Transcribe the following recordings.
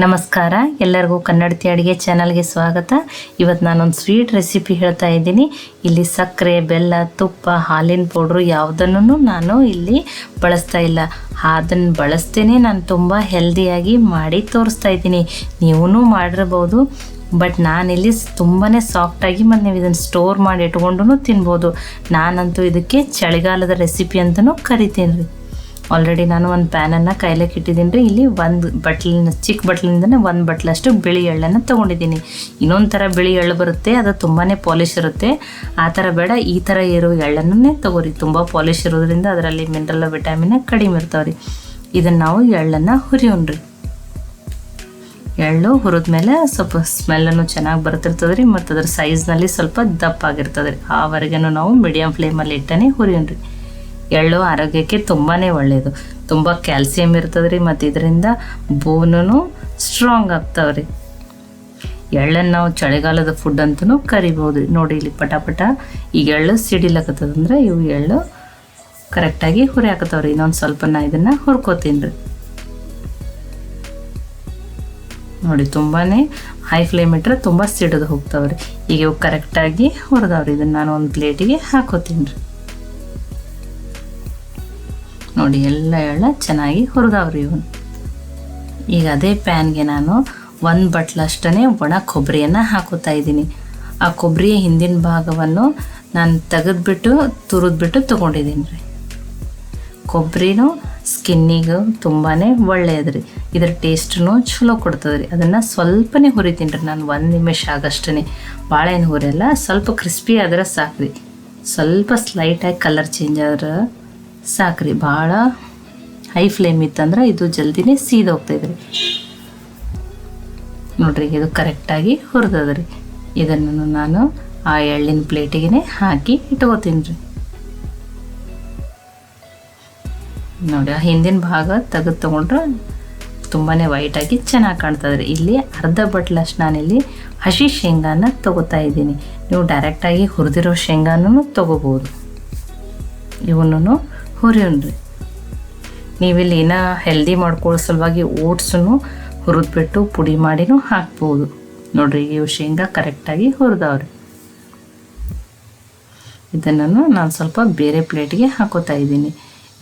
ನಮಸ್ಕಾರ, ಎಲ್ಲರಿಗೂ ಕನ್ನಡತಿ ಅಡುಗೆ ಚಾನಲ್ಗೆ ಸ್ವಾಗತ. ಇವತ್ತು ನಾನೊಂದು ಸ್ವೀಟ್ ರೆಸಿಪಿ ಹೇಳ್ತಾ ಇದ್ದೀನಿ. ಇಲ್ಲಿ ಸಕ್ಕರೆ, ಬೆಲ್ಲ, ತುಪ್ಪ, ಹಾಲಿನ ಪೌಡ್ರು ಯಾವುದನ್ನು ನಾನು ಇಲ್ಲಿ ಬಳಸ್ತಾ ಇಲ್ಲ. ಅದನ್ನು ಬಳಸ್ತೇನೆ ನಾನು ತುಂಬ ಹೆಲ್ದಿಯಾಗಿ ಮಾಡಿ ತೋರಿಸ್ತಾ ಇದ್ದೀನಿ. ನೀವೂ ಮಾಡಿರ್ಬೋದು. ಬಟ್ ನಾನಿಲ್ಲಿ ತುಂಬಾ ಸಾಫ್ಟಾಗಿ ಮತ್ತು ನೀವು ಇದನ್ನು ಸ್ಟೋರ್ ಮಾಡಿ ಇಟ್ಕೊಂಡು ತಿನ್ಬೋದು. ನಾನಂತೂ ಇದಕ್ಕೆ ಚಳಿಗಾಲದ ರೆಸಿಪಿ ಅಂತಲೂ ಕರಿತೀನಿ ರೀ. ಆಲ್ರೆಡಿ ನಾನು ಒಂದು ಪ್ಯಾನನ್ನು ಕಾಯ್ಲಿಕ್ಕೆ ಇಟ್ಟಿದ್ದೀನಿ ರೀ. ಇಲ್ಲಿ ಒಂದು ಬಟ್ಲಿನ ಚಿಕ್ಕ ಬಟ್ಲಿಂದನೇ ಒಂದು ಬಟ್ಲಷ್ಟು ಬಿಳಿ ಎಳ್ಳನ್ನು ತೊಗೊಂಡಿದ್ದೀನಿ. ಇನ್ನೊಂದು ಥರ ಬಿಳಿ ಎಳ್ಳು ಬರುತ್ತೆ, ಅದು ತುಂಬಾ ಪಾಲಿಶ್ ಇರುತ್ತೆ. ಆ ಥರ ಬೇಡ, ಈ ಥರ ಇರೋ ಎಳ್ಳನ್ನೇ ತೊಗೋರಿ. ತುಂಬ ಪಾಲಿಶ್ ಇರೋದ್ರಿಂದ ಅದರಲ್ಲಿ ಮಿನರಲ್ ವಿಟಮಿನ್ ಕಡಿಮೆ ಇರ್ತಾವೆ ರೀ. ಇದನ್ನು ನಾವು ಎಳ್ಳನ್ನು ಹುರಿಯೋಣ್ರಿ. ಎಳ್ಳು ಹುರಿದ್ಮೇಲೆ ಸ್ವಲ್ಪ ಸ್ಮೆಲ್ಲನ್ನು ಚೆನ್ನಾಗಿ ಬರ್ತಿರ್ತದೆ ರೀ, ಮತ್ತು ಅದ್ರ ಸೈಜ್ನಲ್ಲಿ ಸ್ವಲ್ಪ ದಪ್ಪ ಆಗಿರ್ತದೆ ರೀ. ಆವರೆಗೂ ನಾವು ಮೀಡಿಯಮ್ ಫ್ಲೇಮಲ್ಲಿ ಇಟ್ಟನೇ ಹುರಿಯೋಣ್ರಿ. ಎಳ್ಳು ಆರೋಗ್ಯಕ್ಕೆ ತುಂಬಾ ಒಳ್ಳೆಯದು. ತುಂಬ ಕ್ಯಾಲ್ಸಿಯಂ ಇರ್ತದೆ ರೀ, ಮತ್ತು ಇದರಿಂದ ಬೋನೂ ಸ್ಟ್ರಾಂಗ್ ಆಗ್ತಾವೆ ರೀ. ಎಳ್ಳನ್ನು ನಾವು ಚಳಿಗಾಲದ ಫುಡ್ ಅಂತಲೂ ಕರಿಬೋದು ರೀ. ನೋಡಿ ಇಲ್ಲಿ ಪಟ ಈಗ ಎಳ್ಳು ಸಿಡಿಲಕತ್ತದಂದ್ರೆ ಇವು ಎಳ್ಳು ಕರೆಕ್ಟಾಗಿ ಹುರಿ ಹಾಕತ್ತವ್ರಿ. ಇನ್ನೊಂದು ಸ್ವಲ್ಪ ನಾ ಇದನ್ನು ಹುರ್ಕೋತೀನಿ ರೀ. ನೋಡಿ ತುಂಬಾ ಹೈ ಫ್ಲೇಮ್ ಇಟ್ಟರೆ ತುಂಬ ಸಿಡಿದು ಹೋಗ್ತಾವೆ ರೀ. ಈಗ ಇವು ಕರೆಕ್ಟಾಗಿ ಹುರಿದವ್ರಿ. ಇದನ್ನು ನಾನು ಒಂದು ಪ್ಲೇಟಿಗೆ ಹಾಕೋತೀನಿ ರೀ. ನೋಡಿ ಎಲ್ಲ ಎಳ್ಳು ಚೆನ್ನಾಗಿ ಹುರಿದವ್ರಿ ಇವನು. ಈಗ ಅದೇ ಪ್ಯಾನ್ಗೆ ನಾನು ಒಂದು ಬಟ್ಲಷ್ಟೇ ಒಣ ಕೊಬ್ಬರಿಯನ್ನು ಹಾಕೋತಾ ಇದ್ದೀನಿ. ಆ ಕೊಬ್ಬರಿಯ ಹಿಂದಿನ ಭಾಗವನ್ನು ನಾನು ತೆಗೆದ್ಬಿಟ್ಟು ತುರಿದ್ಬಿಟ್ಟು ತೊಗೊಂಡಿದ್ದೀನಿ ರೀ. ಕೊಬ್ಬರಿನೂ ಸ್ಕಿನ್ನಿಗೆ ತುಂಬಾ ಒಳ್ಳೆಯದು ರೀ. ಇದರ ಟೇಸ್ಟೂ ಚಲೋ ಕೊಡ್ತದೆ ರೀ. ಅದನ್ನು ಸ್ವಲ್ಪನೇ ಹುರಿತೀನಿ ರೀ ನಾನು, 1 ನಿಮಿಷ ಆಗಷ್ಟೇ. ಭಾಳ ಏನು ಹುರಿಯಲ್ಲ, ಸ್ವಲ್ಪ ಕ್ರಿಸ್ಪಿ ಆದ್ರೆ ಸಾಕು ರೀ. ಸ್ವಲ್ಪ ಸ್ಲೈಟಾಗಿ ಕಲರ್ ಚೇಂಜ್ ಆದ್ರೆ ಸಾಕು ರೀ. ಭಾಳ ಹೈ ಫ್ಲೇಮ್ ಇತ್ತಂದ್ರೆ ಇದು ಜಲ್ದಿನೇ ಸೀದೋಗ್ತದೆ ರೀ. ನೋಡ್ರಿ ಇದು ಕರೆಕ್ಟಾಗಿ ಹುರಿದದ ರೀ. ಇದನ್ನು ನಾನು ಆ ಎಳ್ಳಿನ ಪ್ಲೇಟಿಗೆ ಹಾಕಿ ಇಟ್ಕೋತೀನಿ ರೀ. ನೋಡಿ ಆ ಹಿಂದಿನ ಭಾಗ ತೆಗೆದು ತೊಗೊಂಡ್ರೆ ತುಂಬಾ ವೈಟಾಗಿ ಚೆನ್ನಾಗಿ ಕಾಣ್ತದೆ ರೀ. ಇಲ್ಲಿ ಅರ್ಧ ಬಟ್ಲಷ್ಟು ನಾನಿಲ್ಲಿ ಹಸಿ ಶೇಂಗಾನ ತೊಗೋತಾ ಇದ್ದೀನಿ. ನೀವು ಡೈರೆಕ್ಟಾಗಿ ಹುರಿದಿರೋ ಶೇಂಗಾನೂ ತೊಗೋಬೋದು. ಇವನ್ನೂ ಹುರಿಯೋಣ್ರಿ. ನೀವಿಲ್ಲಿ ಇನ್ನೂ ಹೆಲ್ದಿ ಮಾಡ್ಕೊಳ್ಳೋ ಸಲುವಾಗಿ ಓಟ್ಸನ್ನು ಹುರಿದ್ಬಿಟ್ಟು ಪುಡಿ ಮಾಡಿನೂ ಹಾಕ್ಬೋದು. ನೋಡಿರಿ ಇವು ಶೇಂಗಾ ಕರೆಕ್ಟಾಗಿ ಹುರಿದವ್ರಿ. ಇದನ್ನು ನಾನು ಸ್ವಲ್ಪ ಬೇರೆ ಪ್ಲೇಟಿಗೆ ಹಾಕೋತಾ ಇದ್ದೀನಿ.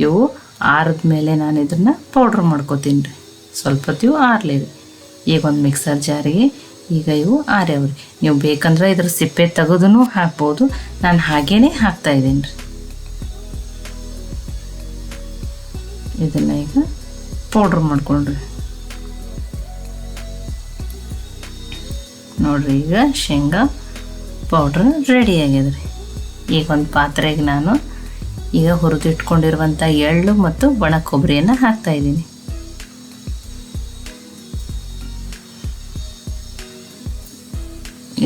ಇವು ಆರಿದ ಮೇಲೆ ನಾನು ಇದನ್ನು ಪೌಡ್ರ್ ಮಾಡ್ಕೋತೀನಿ ರೀ. ಸ್ವಲ್ಪ ಹೊತ್ತಿವು ಆರಲಿ ರೀ. ಈಗ ಒಂದು ಮಿಕ್ಸರ್ ಜಾರಿಗೆ ಈಗ ಇವು ಆರ್ಯಾವ್ರಿ. ನೀವು ಬೇಕಂದ್ರೆ ಇದ್ರ ಸಿಪ್ಪೆ ತೆಗೆದೂ ಹಾಕ್ಬೋದು. ನಾನು ಹಾಗೇ ಹಾಕ್ತಾಯಿದ್ದೀನಿ ರೀ. ಇದನ್ನು ಈಗ ಪೌಡ್ರ್ ಮಾಡ್ಕೊಂಡ್ರಿ. ನೋಡಿರಿ ಈಗ ಶೇಂಗಾ ಪೌಡ್ರ್ ರೆಡಿ ಆಗ್ಯದ ರೀ. ಈಗ ಒಂದು ಪಾತ್ರೆಗೆ ನಾನು ಈಗ ಹುರಿದಿಟ್ಕೊಂಡಿರುವಂಥ ಎಳ್ಳು ಮತ್ತು ಒಣ ಕೊಬ್ಬರಿಯನ್ನು ಹಾಕ್ತಾಯಿದ್ದೀನಿ.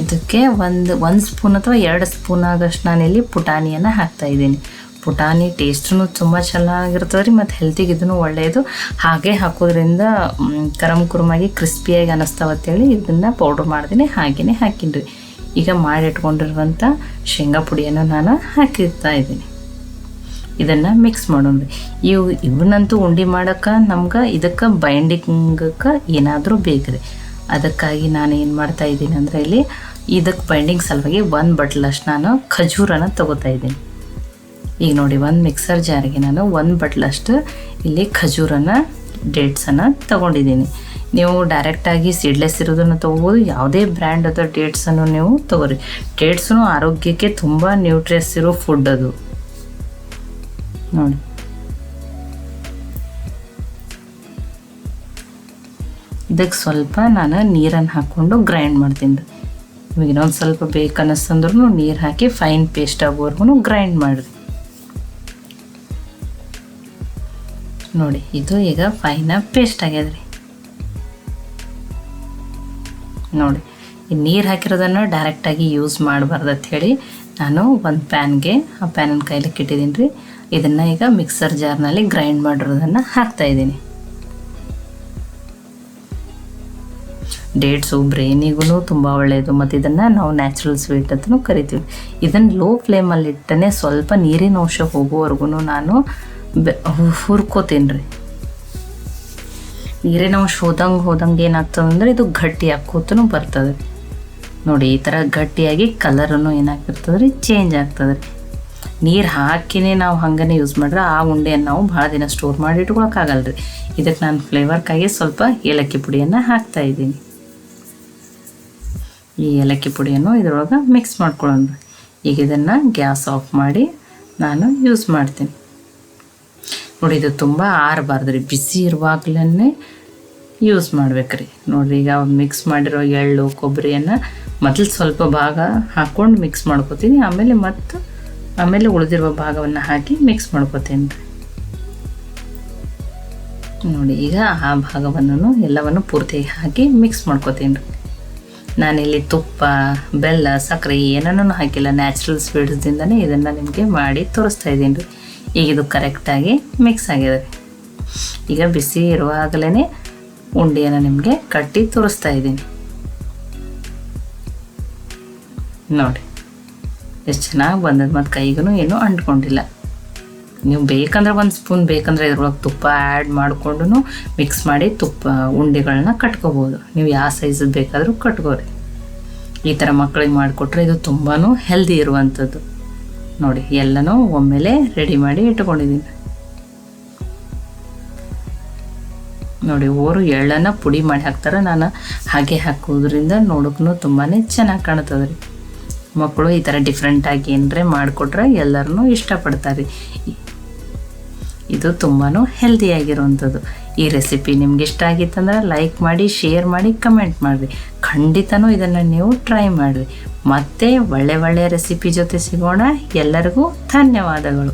ಇದಕ್ಕೆ ಒಂದು ಸ್ಪೂನ್ ಅಥವಾ 2 ಸ್ಪೂನ್ ಆಗಷ್ಟು ನಾನಿಲ್ಲಿ ಪುಟಾಣಿಯನ್ನು ಹಾಕ್ತಾಯಿದ್ದೀನಿ. ಪುಟಾಣಿ ಟೇಸ್ಟೂ ತುಂಬ ಚೆನ್ನಾಗಿರ್ತದೆ ರೀ, ಮತ್ತು ಹೆಲ್ತಿಗೆ ಇದೂ ಒಳ್ಳೆಯದು. ಹಾಗೆ ಹಾಕೋದ್ರಿಂದ ಕುರುಮಾಗಿ ಕ್ರಿಸ್ಪಿಯಾಗಿ ಅನ್ನಿಸ್ತಾವತ್ತೇಳಿ ಇದನ್ನು ಪೌಡ್ರ್ ಮಾಡ್ತೀನಿ, ಹಾಗೆಯೇ ಹಾಕೀನಿ ರೀ. ಈಗ ಮಾಡಿಟ್ಕೊಂಡಿರುವಂಥ ಶೇಂಗಾ ಪುಡಿಯನ್ನು ನಾನು ಹಾಕಿರ್ತಾ ಇದ್ದೀನಿ. ಇದನ್ನು ಮಿಕ್ಸ್ ಮಾಡೋಣ ರೀ. ಇವನ್ನಂತೂ ಉಂಡೆ ಮಾಡೋಕ್ಕೆ ನಮ್ಗೆ ಇದಕ್ಕೆ ಬೈಂಡಿಂಗಕ್ಕೆ ಏನಾದರೂ ಬೇಕು ರೀ. ಅದಕ್ಕಾಗಿ ನಾನು ಏನು ಮಾಡ್ತಾಯಿದ್ದೀನಿ ಅಂದರೆ ಇಲ್ಲಿ ಇದಕ್ಕೆ ಬೈಂಡಿಂಗ್ ಸಲುವಾಗಿ 1 ಬಟ್ಲಷ್ಟು ನಾನು ಖಜೂರನ ತೊಗೋತಾ ಇದ್ದೀನಿ. ಈಗ ನೋಡಿ ಒಂದು ಮಿಕ್ಸರ್ ಜಾರಿಗೆ ನಾನು 1 ಬಟ್ಲಷ್ಟು ಇಲ್ಲಿ ಖಜೂರನ್ನು ಡೇಟ್ಸನ್ನು ತೊಗೊಂಡಿದ್ದೀನಿ. ನೀವು ಡೈರೆಕ್ಟಾಗಿ ಸೀಡ್ಲೆಸ್ ಇರೋದನ್ನು ತೊಗೋಬೋದು. ಯಾವುದೇ ಬ್ರ್ಯಾಂಡ್ ಅಥವಾ ಡೇಟ್ಸನ್ನು ನೀವು ತೊಗೋರಿ. ಡೇಟ್ಸೂ ಆರೋಗ್ಯಕ್ಕೆ ತುಂಬ ನ್ಯೂಟ್ರಿಯಸ್ ಇರೋ ಫುಡ್ ಅದು. ನೋಡಿ ಇದಕ್ಕೆ ಸ್ವಲ್ಪ ನಾನು ನೀರನ್ನು ಹಾಕ್ಕೊಂಡು ಗ್ರೈಂಡ್ ಮಾಡ್ತೀನಿ. ಇವಾಗ ಇನ್ನೊಂದು ಸ್ವಲ್ಪ ಬೇಕನ್ನಿಸ್ತಂದ್ರೂ ನೀರು ಹಾಕಿ ಫೈನ್ ಪೇಸ್ಟ್ ಆಗೋವರೆಗೂ ಗ್ರೈಂಡ್ ಮಾಡಿರಿ. ನೋಡಿ ಇದು ಈಗ ಫೈನಾಗಿ ಪೇಸ್ಟ್ ಆಗ್ಯದ ರೀ. ನೋಡಿ ಈ ನೀರು ಹಾಕಿರೋದನ್ನು ಡೈರೆಕ್ಟಾಗಿ ಯೂಸ್ ಮಾಡಬಾರ್ದು ಅಂಥೇಳಿ ನಾನು ಒಂದು ಪ್ಯಾನ್ಗೆ ಆ ಪ್ಯಾನನ್ನು ಕೈಲಿಕ್ಕೆ ಇಟ್ಟಿದ್ದೀನಿ ರೀ. ಇದನ್ನು ಈಗ ಮಿಕ್ಸರ್ ಜಾರ್ನಲ್ಲಿ ಗ್ರೈಂಡ್ ಮಾಡಿರೋದನ್ನು ಹಾಕ್ತಾಯಿದ್ದೀನಿ. ಡೇಟ್ಸು ಬ್ರೈನಿಗೂ ತುಂಬ ಒಳ್ಳೆಯದು, ಮತ್ತು ಇದನ್ನು ನಾವು ನ್ಯಾಚುರಲ್ ಸ್ವೀಟ್ ಅಂತಲೂ ಕರಿತೀವಿ. ಇದನ್ನು ಲೋ ಫ್ಲೇಮಲ್ಲಿ ಇಟ್ಟನೆ ಸ್ವಲ್ಪ ನೀರಿನ ಅಂಶ ಹೋಗೋವರೆಗೂ ನಾನು ಹುರ್ಕೋತೀನಿ ರೀ. ನೀರೇ ನಾವು ಹೋದಂಗೆ ಏನಾಗ್ತದೆ ಅಂದರೆ ಇದು ಗಟ್ಟಿ ಹಾಕೋತೂ ಬರ್ತದೆ ನೋಡಿ. ಈ ಥರ ಗಟ್ಟಿಯಾಗಿ ಕಲರನ್ನು ಏನಾಗ್ತಿರ್ತದೆ ರೀ, ಚೇಂಜ್ ಆಗ್ತದೆ ರೀ. ನೀರು ಹಾಕಿನೇ ನಾವು ಹಾಗೇ ಯೂಸ್ ಮಾಡಿದ್ರೆ ಆ ಉಂಡೆಯನ್ನು ನಾವು ಭಾಳ ದಿನ ಸ್ಟೋರ್ ಮಾಡಿ ಇಟ್ಕೊಳಕ್ಕಾಗಲ್ಲ ರೀ. ಇದಕ್ಕೆ ನಾನು ಫ್ಲೇವರ್ಕಾಗಿ ಸ್ವಲ್ಪ ಏಲಕ್ಕಿ ಪುಡಿಯನ್ನು ಹಾಕ್ತಾಯಿದ್ದೀನಿ. ಈ ಏಲಕ್ಕಿ ಪುಡಿಯನ್ನು ಇದರೊಳಗೆ ಮಿಕ್ಸ್ ಮಾಡ್ಕೊಳ್ಳೋಣ. ಈಗ ಇದನ್ನು ಗ್ಯಾಸ್ ಆಫ್ ಮಾಡಿ ನಾನು ಯೂಸ್ ಮಾಡ್ತೀನಿ ನೋಡಿ. ಇದು ತುಂಬ ಆರಬಾರ್ದು ರೀ, ಬಿಸಿ ಇರುವಾಗಲೇ ಯೂಸ್ ಮಾಡ್ಬೇಕ್ರಿ. ನೋಡಿರಿ, ಈಗ ಮಿಕ್ಸ್ ಮಾಡಿರೋ ಎಳ್ಳು ಕೊಬ್ಬರಿಯನ್ನು ಮೊದಲು ಸ್ವಲ್ಪ ಭಾಗ ಹಾಕ್ಕೊಂಡು ಮಿಕ್ಸ್ ಮಾಡ್ಕೊತೀನಿ, ಆಮೇಲೆ ಉಳಿದಿರುವ ಭಾಗವನ್ನು ಹಾಕಿ ಮಿಕ್ಸ್ ಮಾಡ್ಕೊತೀನಿ ರೀ. ನೋಡಿ, ಈಗ ಆ ಭಾಗವನ್ನು ಎಲ್ಲವನ್ನು ಪೂರ್ತಿಯಾಗಿ ಹಾಕಿ ಮಿಕ್ಸ್ ಮಾಡ್ಕೊತೀನಿ ರೀ. ನಾನಿಲ್ಲಿ ತುಪ್ಪ, ಬೆಲ್ಲ, ಸಕ್ಕರೆ ಏನನ್ನೂ ಹಾಕಿಲ್ಲ, ನ್ಯಾಚುರಲ್ ಸ್ವೀಟ್ಸ್ದಿಂದನೇ ಇದನ್ನು ನಿಮಗೆ ಮಾಡಿ ತೋರಿಸ್ತಾ ಇದ್ದೀನಿ ರೀ. ಈಗ ಇದು ಕರೆಕ್ಟಾಗಿ ಮಿಕ್ಸ್ ಆಗಿದೆ ರೀ. ಈಗ ಬಿಸಿ ಇರುವಾಗಲೇ ಉಂಡೆಯನ್ನು ನಿಮಗೆ ಕಟ್ಟಿ ತೋರಿಸ್ತಾ ಇದ್ದೀನಿ ನೋಡಿ. ಎಷ್ಟು ಚೆನ್ನಾಗಿ ಬಂದದ್ದು, ಮತ್ತು ಕೈಗೂ ಏನೂ ಅಂಟ್ಕೊಂಡಿಲ್ಲ. ನೀವು ಬೇಕಂದ್ರೆ ಒಂದು ಸ್ಪೂನ್ ಬೇಕಂದ್ರೆ ಇದ್ರೊಳಗೆ ತುಪ್ಪ ಆ್ಯಡ್ ಮಾಡಿಕೊಂಡು ಮಿಕ್ಸ್ ಮಾಡಿ ಉಂಡೆಗಳನ್ನ ಕಟ್ಕೋಬೋದು. ನೀವು ಯಾವ ಸೈಜ್ ಬೇಕಾದರೂ ಕಟ್ಕೋರಿ. ಈ ಥರ ಮಕ್ಕಳಿಗೆ ಮಾಡಿಕೊಟ್ರೆ ಇದು ತುಂಬಾ ಹೆಲ್ದಿ ಇರುವಂಥದ್ದು ನೋಡಿ. ಎಲ್ಲನೂ ಒಮ್ಮೆಲೆ ರೆಡಿ ಮಾಡಿ ಇಟ್ಕೊಂಡಿದ್ದೀನಿ ನೋಡಿ. ಓರು ಎಳ್ಳನ್ನು ಪುಡಿ ಮಾಡಿ ಹಾಕ್ತಾರೆ, ನಾನು ಹಾಗೆ ಹಾಕೋದ್ರಿಂದ ನೋಡೋಕ್ಕೂ ತುಂಬಾ ಚೆನ್ನಾಗಿ ಕಾಣ್ತದೆ ರೀ. ಮಕ್ಕಳು ಈ ಥರ ಡಿಫ್ರೆಂಟಾಗಿ ಏನರೇ ಮಾಡಿಕೊಟ್ರೆ ಎಲ್ಲರೂ ಇಷ್ಟಪಡ್ತಾರೆ. ಇದು ತುಂಬಾ ಹೆಲ್ದಿಯಾಗಿರುವಂಥದ್ದು. ಈ ರೆಸಿಪಿ ನಿಮ್ಗೆ ಇಷ್ಟ ಆಗಿತ್ತಂದ್ರೆ ಲೈಕ್ ಮಾಡಿ, ಶೇರ್ ಮಾಡಿ, ಕಮೆಂಟ್ ಮಾಡಿರಿ. ಖಂಡಿತನೂ ಇದನ್ನು ನೀವು ಟ್ರೈ ಮಾಡಿರಿ. ಮತ್ತೆ ಒಳ್ಳೆಯ ರೆಸಿಪಿ ಜೊತೆ ಸಿಗೋಣ. ಎಲ್ಲರಿಗೂ ಧನ್ಯವಾದಗಳು.